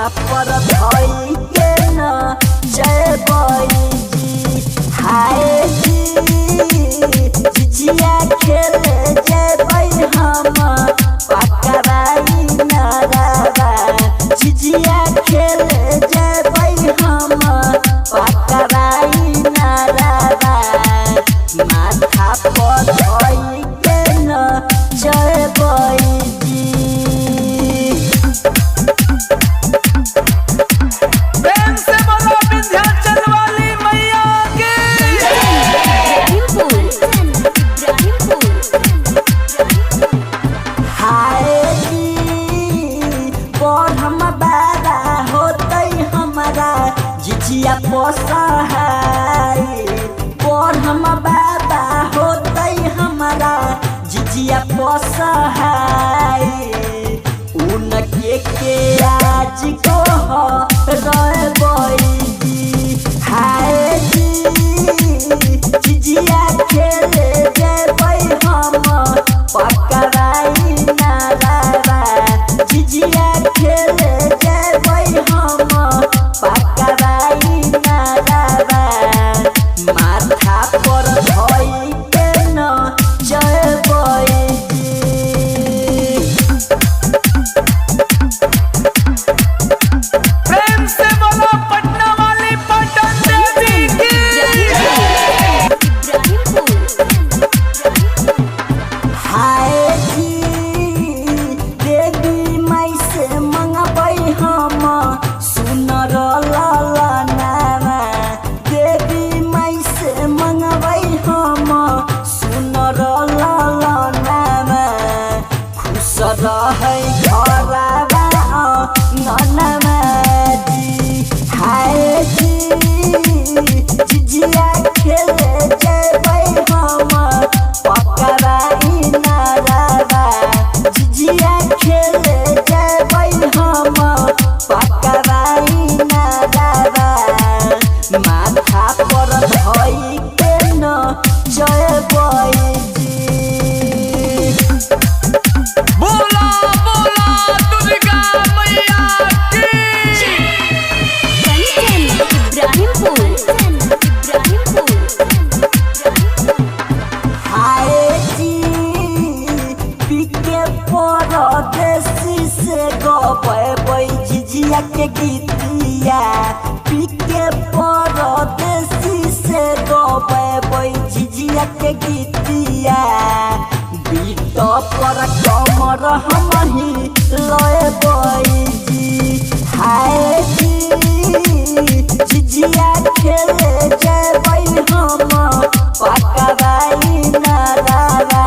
माथा पर धई के न जय जी हाय जी झिझिया खेले जय हम पकड़ाई नाराबा झिझिया खेले जय हम पकड़ाई नाराबा माथा पर धई के न जय जी। प्रेम से बोलो विंध्याचल वाली मैया की। हाय जी हम बारा होते हमारा झिझिया पोसहाय हम बाबा होते हमारा झिझिया पोसहाय उनके के आज को जी हाय जी झिझिया खेले जय हम पकड़ाई नाराबा झिझिया खेले जय हम पकड़ाई नाराबा माथा पर धई के न जय जी। प्रेम से बोलो पटना वाली पटन देवी की। हाय जी देवी माई से मंगबै हम सुनर ललनावा देवी माई से मंगबै हम सुनर ललनावा खुश रहै घरवा ननमा जी हाय जी झिझिया खेले जय हम पकड़ाई नाराबा झिझिया खेले जय हम पकड़ाई नाराबा माथा पर धई के न जय जी। बोला बोला दुर्गा मैया की। हाय जी पीके परदेसी से गबै झिझिया के गीतिया पीके परदेसी से गबै झिझिया के गीतिया बीत पर कमर हम ही लय जी हाय जी झिझिया खेले जय हम पकड़ाई नाराबा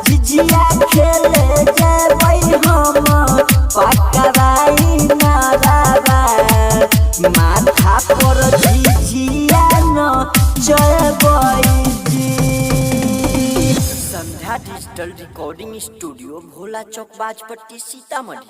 झिझिया खेले जय हम पकड़ाई नाराबा माथा पर झिझिया न जय जी। संध्या डिजिटल रिकॉर्डिंग स्टूडियो भोला चौक बाजपट्टी सीतामढ़ी।